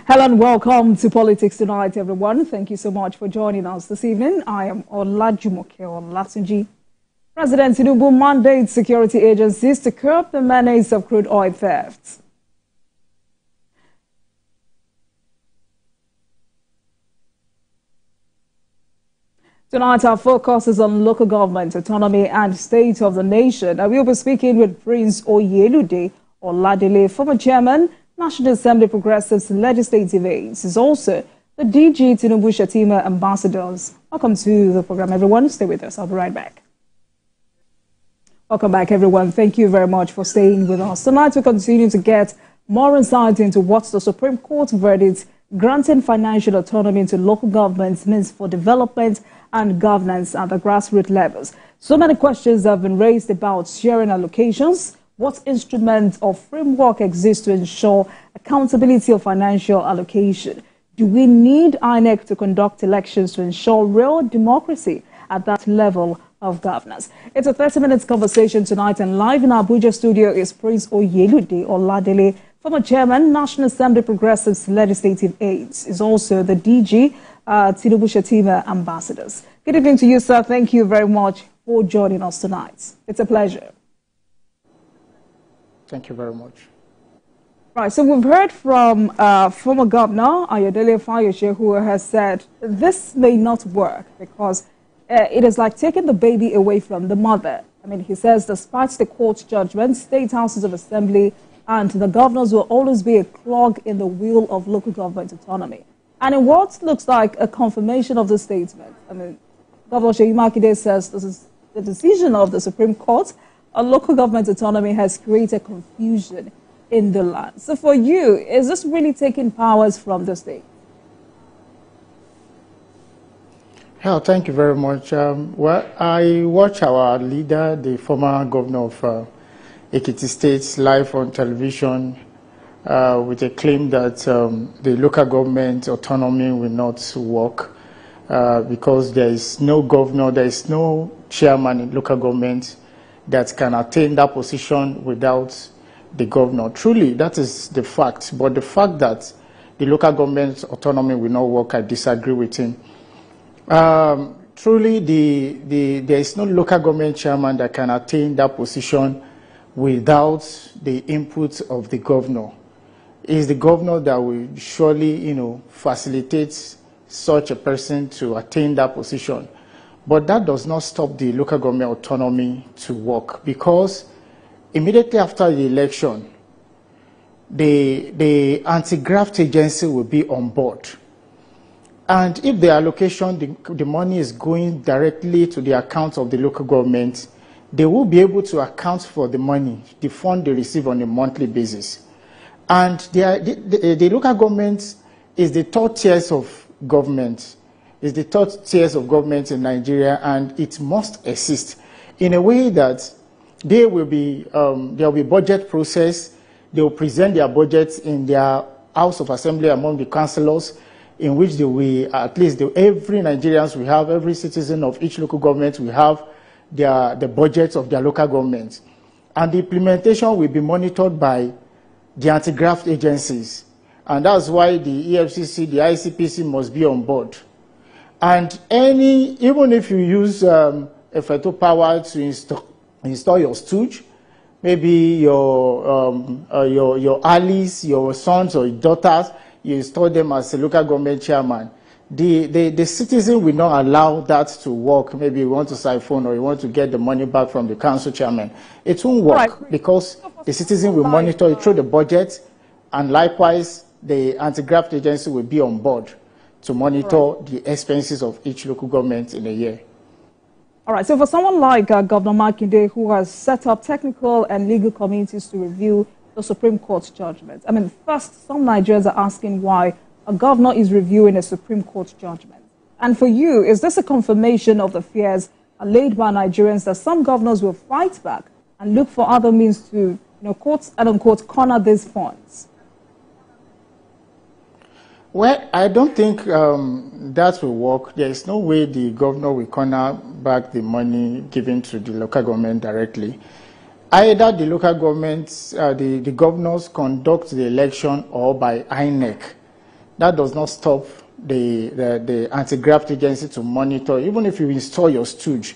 Hello and welcome to Politics Tonight, everyone. Thank you so much for joining us this evening. I am Olajumoke Olatunji. President Tinubu mandates security agencies to curb the menace of crude oil thefts. Tonight, our focus is on local government, autonomy and state of the nation. I will be speaking with Prince Oyelude Oladele, former chairman, National Assembly Progressives Legislative Aids. Is also the DG Tinubu Shatima ambassadors. Welcome to the program, everyone. Stay with us. I'll be right back. Welcome back, everyone. Thank you very much for staying with us. Tonight, we continue to get more insight into what the Supreme Court verdict granting financial autonomy to local governments means for development and governance at the grassroots levels. So many questions have been raised about sharing allocations. What instrument or framework exists to ensure accountability of financial allocation? Do we need INEC to conduct elections to ensure real democracy at that level of governance? It's a 30-minute conversation tonight, and live in our Abuja studio is Prince Oyelude Oladele, former chairman, National Assembly Progressives Legislative Aids. Is also the DG Tinubu Shatima ambassadors. Good evening to you, sir. Thank you very much for joining us tonight. It's a pleasure. Thank you very much. Right, so we've heard from former Governor Ayodele Fayose, who has said this may not work because it is like taking the baby away from the mother. I mean, he says despite the court judgment, state houses of assembly and the governors will always be a clog in the wheel of local government autonomy. And in what looks like a confirmation of the statement, I mean, Governor Seyi Makinde says this is the decision of the Supreme Court. A local government autonomy has created confusion in the land. So for you, is this really taking powers from the state? Yeah, thank you very much. Well, I watch our leader, the former governor of Ekiti State, live on television with a claim that the local government autonomy will not work because there is no governor, there is no chairman in local government that can attain that position without the governor. Truly, that is the fact. But the fact that the local government autonomy will not work, I disagree with him. Truly, there is no local government chairman that can attain that position without the input of the governor. It is the governor that will surely, facilitate such a person to attain that position. But that does not stop the local government autonomy to work, because immediately after the election, the anti-graft agency will be on board. And if the allocation, the money is going directly to the account of the local government, they will be able to account for the money, the fund they receive on a monthly basis. And the local government is the third tiers of government. Is the third tiers of government in Nigeria, and it must exist in a way that they will be there will be budget process. They will present their budgets in their House of Assembly among the councillors, in which they will every Nigerians will have, every citizen of each local government will have the budgets of their local government, and the implementation will be monitored by the anti-graft agencies, and that's why the EFCC, the ICPC must be on board. And even if you use a FETO power to install your stooge, maybe your allies, your sons or your daughters, you install them as a local government chairman, the citizen will not allow that to work. Maybe you want to siphon or you want to get the money back from the council chairman. It won't work because the citizen will monitor it through the budget, and likewise the anti-graft agency will be on board to monitor the expenses of each local government in a year. All right, so for someone like Governor Makinde, who has set up technical and legal committees to review the Supreme Court's judgment, I mean, first, some Nigerians are asking why a governor is reviewing a Supreme Court judgment. And for you, is this a confirmation of the fears laid by Nigerians that some governors will fight back and look for other means to, quote and unquote, corner these funds? Well, I don't think that will work. There is no way the governor will corner back the money given to the local government directly. Either the local governments, the governors conduct the election, or by INEC. that does not stop the anti-graft agency to monitor. Even if you install your stooge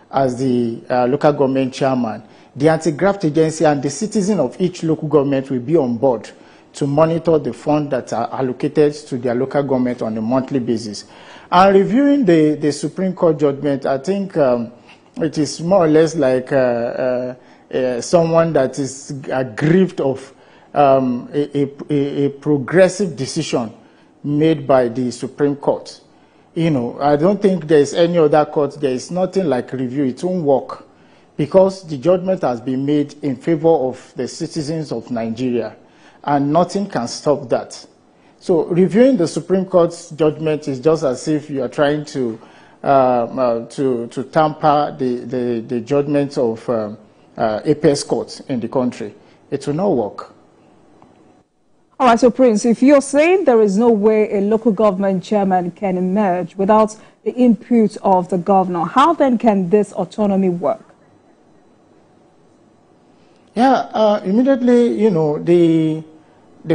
as the local government chairman, the anti-graft agency and the citizen of each local government will be on board to monitor the funds that are allocated to their local government on a monthly basis. And reviewing the Supreme Court judgment, I think it is more or less like someone that is aggrieved of a progressive decision made by the Supreme Court. You know, I don't think there is any other court, there is nothing like review, it won't work, because the judgment has been made in favor of the citizens of Nigeria, and nothing can stop that. So reviewing the Supreme Court's judgment is just as if you are trying to tamper the judgments of apex courts in the country. It will not work. All right, so Prince, if you're saying there is no way a local government chairman can emerge without the input of the governor, how then can this autonomy work? Yeah, immediately, you know, the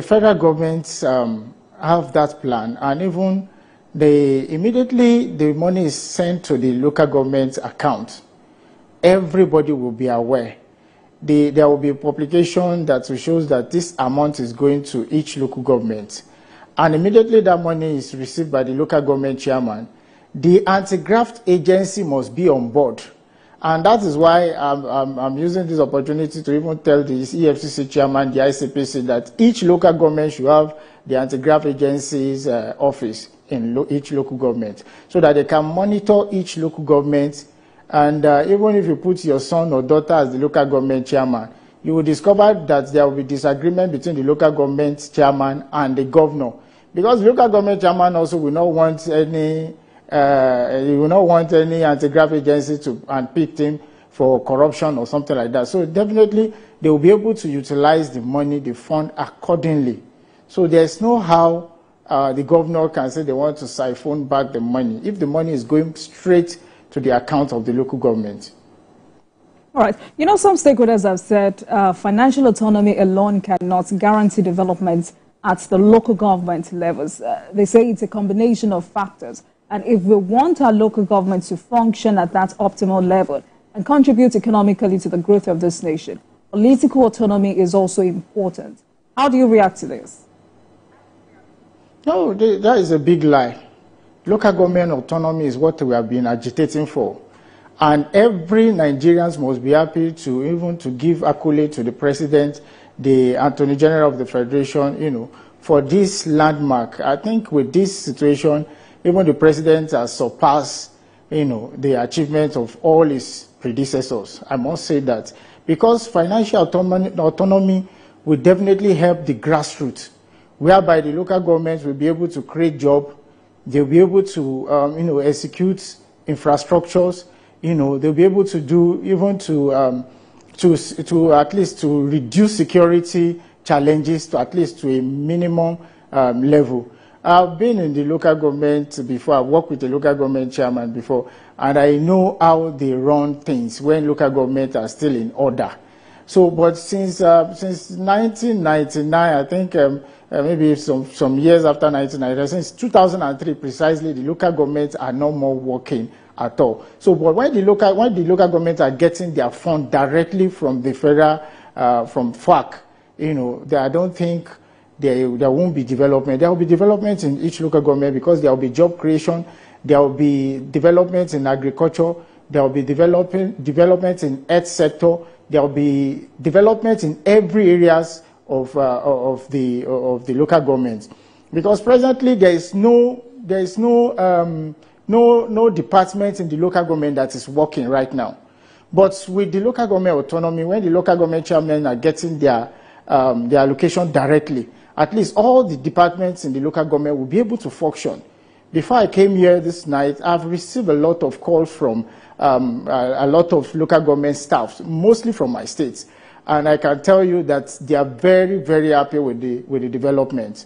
federal governments have that plan, and even immediately the money is sent to the local government account. Everybody will be aware. There will be a publication that shows that this amount is going to each local government. And immediately that money is received by the local government chairman, the anti-graft agency must be on board. And that is why I'm using this opportunity to even tell the EFCC chairman, the ICPC, that each local government should have the anti-graft agency's office in each local government, so that they can monitor each local government. And even if you put your son or daughter as the local government chairman, you will discover that there will be disagreement between the local government chairman and the governor, because the local government chairman also will not want any anti-graft agency to unpick him for corruption or something like that. So definitely they will be able to utilize the money, the fund accordingly. So there's no how the governor can say they want to siphon back the money if the money is going straight to the account of the local government. All right. You know, some stakeholders have said financial autonomy alone cannot guarantee development at the local government levels. They say it's a combination of factors. And if we want our local government to function at that optimal level and contribute economically to the growth of this nation, political autonomy is also important. How do you react to this? No, that is a big lie. Local government autonomy is what we have been agitating for. And every Nigerian must be happy to even to give accolade to the President, the Attorney General of the Federation, you know, for this landmark. I think with this situation, even the President has surpassed, you know, the achievements of all his predecessors. I must say that. Because financial autonomy will definitely help the grassroots, whereby the local governments will be able to create jobs, they'll be able to, you know, execute infrastructures, you know, they'll be able to do even to at least to reduce security challenges to at least to a minimum level. I've been in the local government before. I've worked with the local government chairman before, and I know how they run things when local government are still in order. So, but since 1999, I think maybe some years after 1999, since 2003 precisely, the local governments are no more working at all. So, but when the local governments are getting their fund directly from the federal, from FAC, you know, I don't think there won't be development. There will be development in each local government because there will be job creation, there will be development in agriculture, there will be development in health sector, there will be development in every areas of the local government. Because presently there is no department in the local government that is working right now. But with the local government autonomy, when the local government chairmen are getting their allocation directly, at least all the departments in the local government will be able to function. Before I came here this night, I've received a lot of calls from a lot of local government staff, mostly from my states. And I can tell you that they are very, very happy with the development.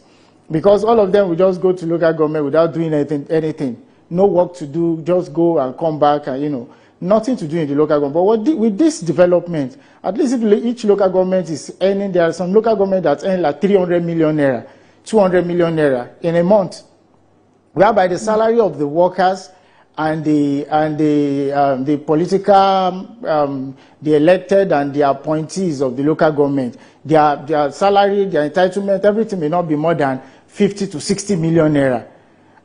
Because all of them will just go to local government without doing anything. No work to do, just go and come back and, you know, nothing to do in the local government. But with this development, at least if each local government is earning, there are some local government that earn like 300 million naira, 200 million naira in a month, whereby the salary of the workers and the political, the elected and the appointees of the local government, their salary, their entitlement, everything may not be more than 50 to 60 million naira.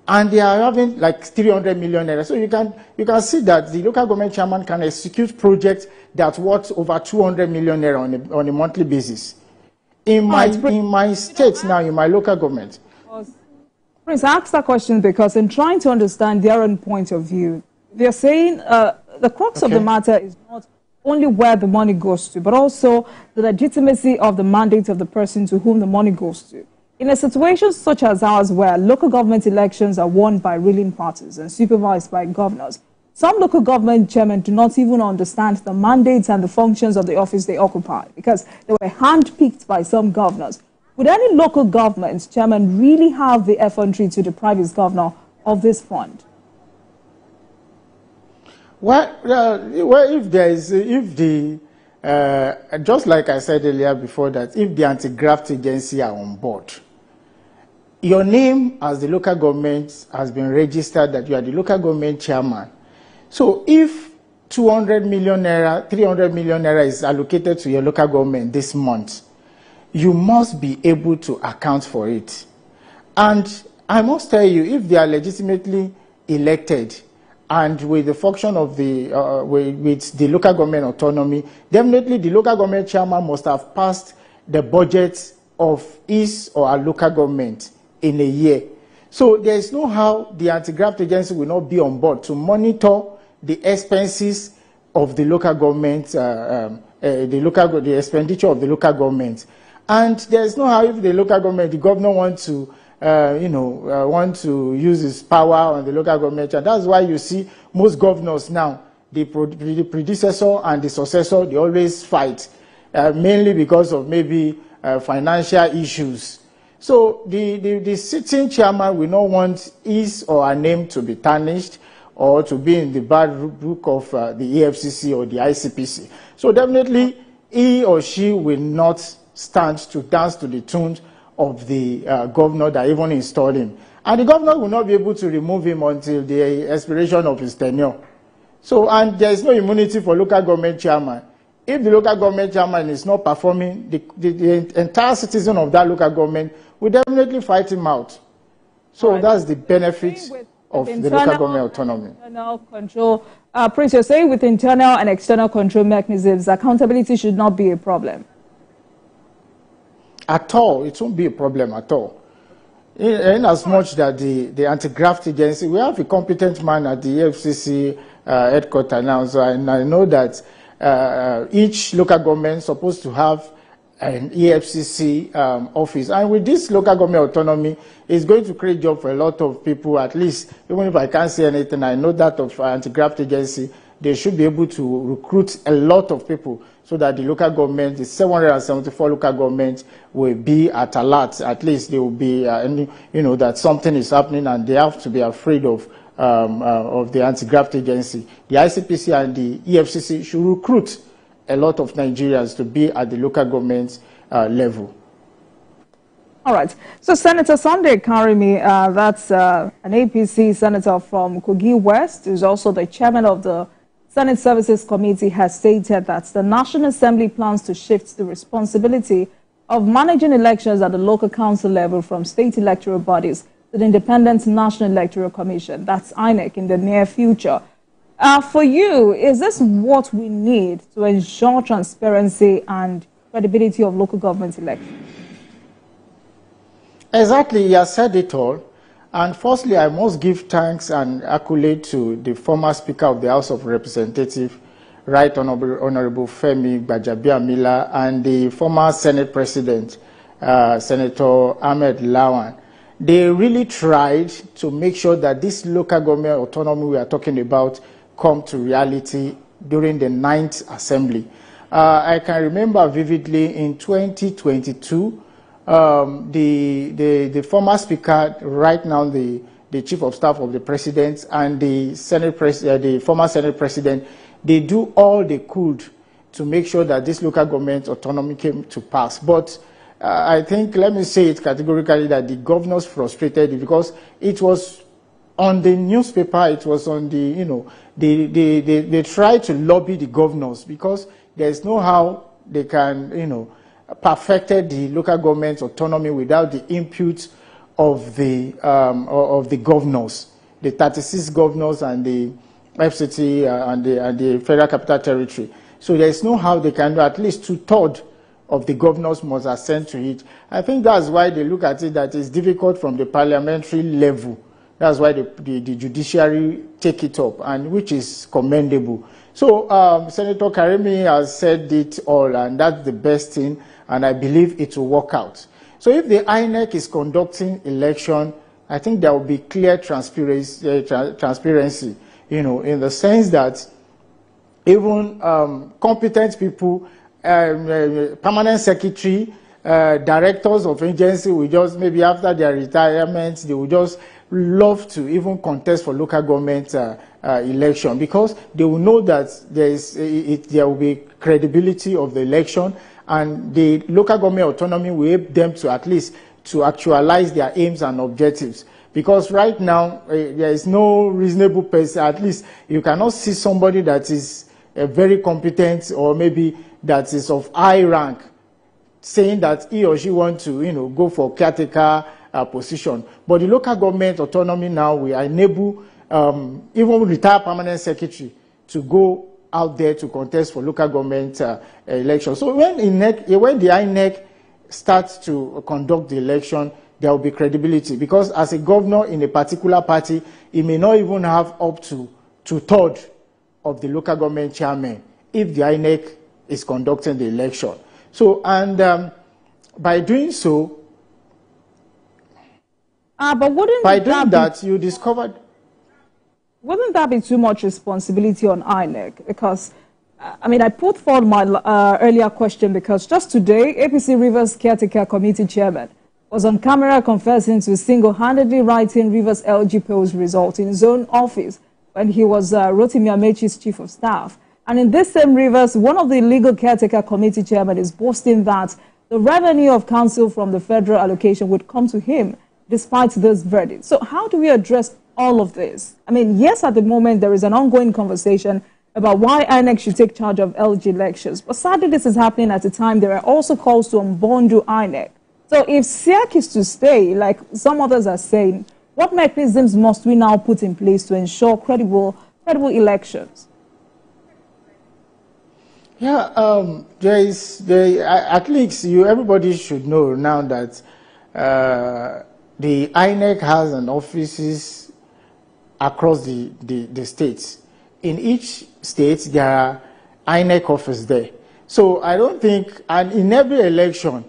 And they are having like 300 million naira. So you can see that the local government chairman can execute projects that's worth over 200 million naira on a monthly basis. In my state now, in my local government. Prince, I asked that question because in trying to understand their own point of view, they're saying the crux of the matter is not only where the money goes to, but also the legitimacy of the mandate of the person to whom the money goes to. In a situation such as ours, where local government elections are won by ruling parties and supervised by governors, some local government chairmen do not even understand the mandates and the functions of the office they occupy because they were handpicked by some governors. Would any local government chairman really have the effrontery to deprive his governor of this fund? Well, just like I said earlier before that, if the anti-graft agency are on board, your name as the local government has been registered that you are the local government chairman. So if 200 million naira, 300 million naira is allocated to your local government this month, you must be able to account for it. And I must tell you, if they are legitimately elected and with the function of the, with the local government autonomy, definitely the local government chairman must have passed the budget of his or her local government in a year. So there is no how the anti-graft agency will not be on board to monitor the expenses of the local government, the expenditure of the local government. And there is no how if the local government, the governor wants to, want to use his power on the local government. And that's why you see most governors now, the predecessor and the successor, they always fight, mainly because of maybe financial issues. So the sitting chairman will not want his or her name to be tarnished or to be in the bad book of the EFCC or the ICPC. So definitely he or she will not stand to dance to the tune of the governor that even installed him. And the governor will not be able to remove him until the expiration of his tenure. So, and there is no immunity for local government chairman. If the local government chairman is not performing, the entire citizen of that local government will definitely fight him out. So that's the benefit of the local government autonomy. Internal control. Prince, you're saying with internal and external control mechanisms, accountability should not be a problem. At all, it won't be a problem at all. In as much that the anti-graft agency, we have a competent man at the EFCC headquarters now, so I know that each local government is supposed to have an EFCC office. And with this local government autonomy, it's going to create job for a lot of people, at least, even if I can't say anything, I know that of anti-graft agency, they should be able to recruit a lot of people so that the local government, the 774 local governments, will be at alert. At least they will be, that something is happening and they have to be afraid of the anti-graft agency. The ICPC and the EFCC should recruit a lot of Nigerians to be at the local government level. All right. So Senator Sunday Karimi, that's an APC senator from Kogi West, who's also the chairman of the Senate Services Committee, has stated that the National Assembly plans to shift the responsibility of managing elections at the local council level from state electoral bodies to the Independent National Electoral Commission, that's INEC, in the near future. For you, is this what we need to ensure transparency and credibility of local government elections? Exactly, he has said it all. And firstly, I must give thanks and accolade to the former Speaker of the House of Representatives, Right Honorable Femi Gbajabiamila, and the former Senate President, Senator Ahmed Lawan. They really tried to make sure that this local government autonomy we are talking about come to reality during the 9th Assembly. I can remember vividly in 2022, the former Speaker, right now the Chief of Staff of the President, and the the former Senate President, they do all they could to make sure that this local government autonomy came to pass. But I think, let me say it categorically, that the governors frustrated it because it was on the newspaper, it was on the, you know, they tried to lobby the governors because there's no how they can, you know, perfected the local government autonomy without the input of the governors, the 36 governors and the FCT and the Federal Capital Territory. So there's no how they can do. At least 2/3 of the governors must assent to it. I think that's why they look at it that it's difficult from the parliamentary level. That's why the judiciary take it up, and which is commendable. So Senator Karimi has said it all, and that's the best thing, and I believe it will work out. So if the INEC is conducting election, I think there will be clear transparency, you know, in the sense that even competent people, permanent secretary, directors of agency will just, maybe after their retirement, they will just love to even contest for local government election, because they will know that there will be credibility of the election, and the local government autonomy will help them to at least to actualize their aims and objectives. Because right now, there is no reasonable person, at least you cannot see somebody that is very competent or maybe that is of high rank saying that he or she wants to, you know, go for caretaker position. But the local government autonomy now will enable even retired permanent secretary to go out there to contest for local government elections. So when the INEC starts to conduct the election, there will be credibility, because as a governor in a particular party, he may not even have up to 2/3 of the local government chairman if the INEC is conducting the election. So, and by doing so, but you discovered. Wouldn't that be too much responsibility on INEC? Because, I mean, I put forward my earlier question because just today, APC Rivers Caretaker Committee Chairman was on camera confessing to single-handedly writing Rivers LG polls result in his own office when he was Rotimi Amechi's chief of staff. And in this same Rivers, one of the legal caretaker committee chairmen is boasting that the revenue of council from the federal allocation would come to him despite this verdict. So how do we address all of this? I mean, yes, at the moment, there is an ongoing conversation about why INEC should take charge of LG elections. But sadly, this is happening at a time there are also calls to unbundle INEC. So if SIAC is to stay, like some others are saying, what mechanisms must we now put in place to ensure credible elections? Yeah, at least everybody should know now that the INEC has an offices across the states. In each state, there are INEC offices there. So I don't think, and in every election,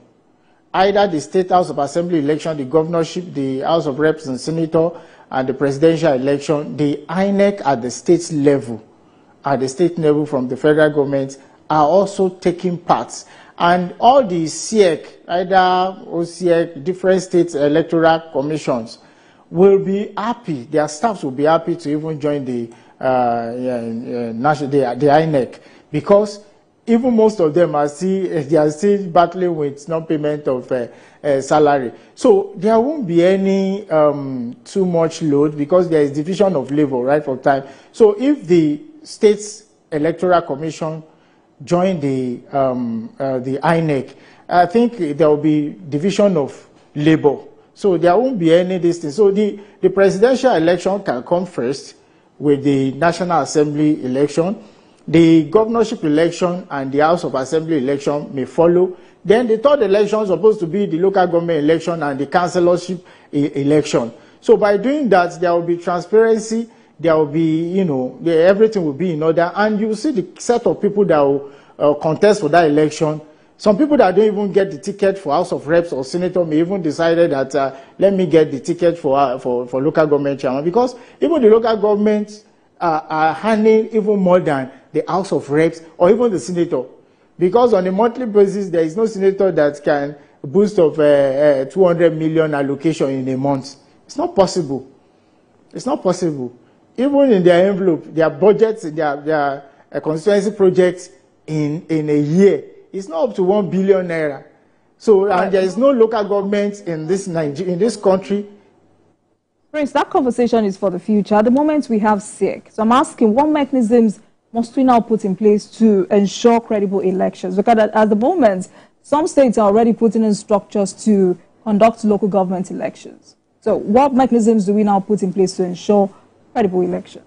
either the State House of Assembly election, the governorship, the House of Reps and Senator, and the presidential election, the INEC at the state level from the federal government are also taking part. And all the SIEC, either OSIEC, different state electoral commissions, will be happy, their staffs will be happy to even join the INEC, because even most of them are still battling with non-payment of salary. So there won't be any too much load, because there is division of labor right from time. So if the state's electoral commission join the INEC, I think there will be division of labor. So there won't be any distance. So the presidential election can come first with the National Assembly election. The governorship election and the House of Assembly election may follow. Then the third election is supposed to be the local government election and the councillorship election. So by doing that, there will be transparency. There will be, everything will be in order. And you will see the set of people that will contest for that election. Some people that don't even get the ticket for House of Reps or Senator may even decide that, let me get the ticket for local government chairman. Because even the local governments are handling even more than the House of Reps or even the Senator. Because on a monthly basis, there is no Senator that can boost of 200 million allocation in a month. It's not possible. It's not possible. Even in their envelope, their budgets, their constituency projects in a year, it's not up to 1 billion naira. So, and there is no local government in this country. Prince, that conversation is for the future. At the moment, we have SIEC. So I'm asking, what mechanisms must we now put in place to ensure credible elections? Because at the moment, some states are already putting in structures to conduct local government elections. So what mechanisms do we now put in place to ensure credible elections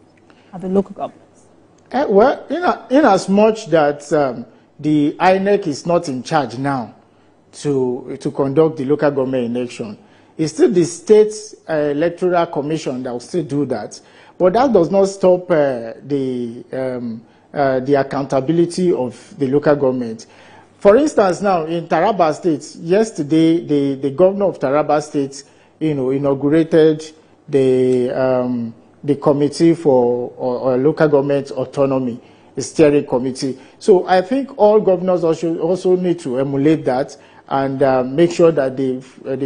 at the local governments? Well, in as much that the INEC is not in charge now to conduct the local government election, it's still the state electoral commission that will still do that. But that does not stop the accountability of the local government. For instance, now in Taraba State, yesterday the governor of Taraba State, inaugurated the committee for local government autonomy, the steering committee. So I think all governors also need to emulate that and make sure that they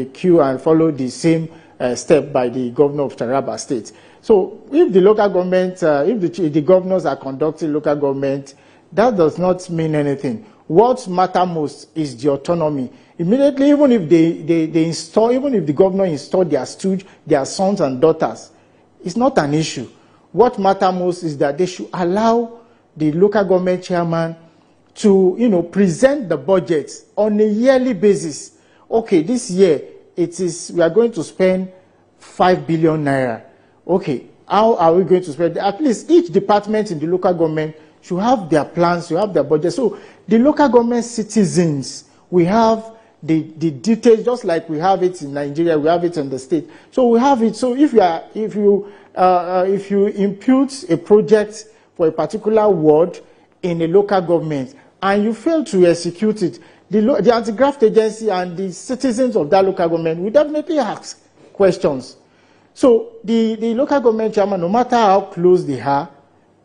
queue and follow the same step by the governor of Taraba State. So if the local government, if the governors are conducting local government, that does not mean anything. What matters most is the autonomy. Immediately, even if even if the governor install their stooge, their sons and daughters, it's not an issue. What matters most is that they should allow the local government chairman to, present the budget on a yearly basis. Okay, this year we are going to spend 5 billion naira. Okay, how are we going to spend? At least each department in the local government should have their plans, should have their budget. So the local government citizens, we have the details, just like we have it in Nigeria, we have it in the state. So we have it. So if you impute a project for a particular ward in a local government and you fail to execute it, the anti-graft agency and the citizens of that local government will definitely ask questions. So the local government chairman, no matter how close they are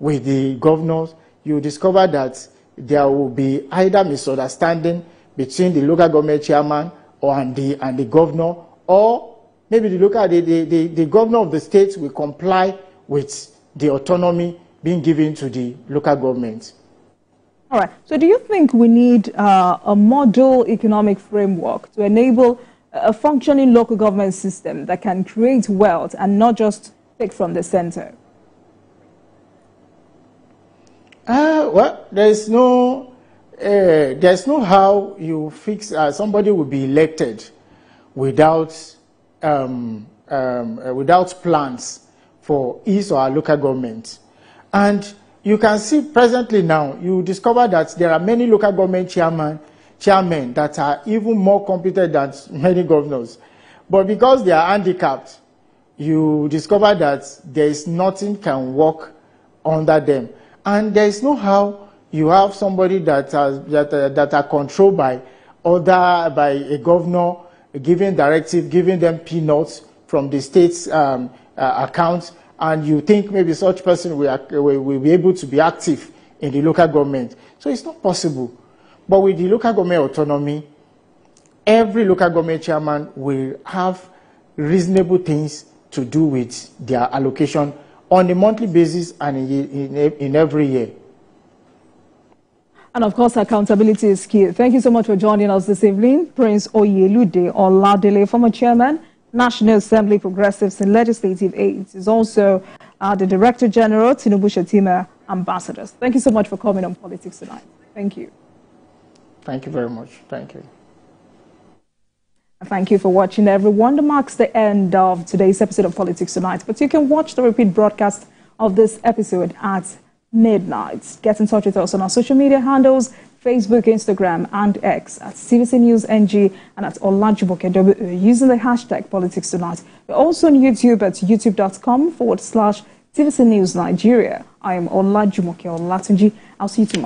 with the governors, you discover that there will be either misunderstanding between the local government chairman and the governor, or maybe the governor of the state will comply with the autonomy being given to the local government. All right. So do you think we need a model economic framework to enable a functioning local government system that can create wealth and not just take from the center? Well, there's no how you fix somebody will be elected without plans for his or her local government. And you can see presently now, you discover that there are many local government chairmen that are even more competent than many governors. But because they are handicapped, you discover that there is nothing can work under them. And there is no how you have somebody that are controlled by a governor, giving directive, giving them peanuts from the state's account, and you think maybe such person will be able to be active in the local government. So it's not possible. But with the local government autonomy, every local government chairman will have reasonable things to do with their allocation on a monthly basis and in every year. And of course, accountability is key. Thank you so much for joining us this evening. Prince Oyelude Oladele, former chairman, National Assembly Progressives and Legislative Aids, is also the Director General, Tinubu Shetima Ambassadors. Thank you so much for coming on Politics Tonight. Thank you. Thank you very much. Thank you. Thank you for watching, everyone. That marks the end of today's episode of Politics Tonight. But you can watch the repeat broadcast of this episode at midnight. Get in touch with us on our social media handles, Facebook, Instagram, and X at TVC News NG and at Olajumoke using the hashtag Politics Tonight. We're also on YouTube at youtube.com/TVC News Nigeria. I am Olajumoke Olatunji. I'll see you tomorrow.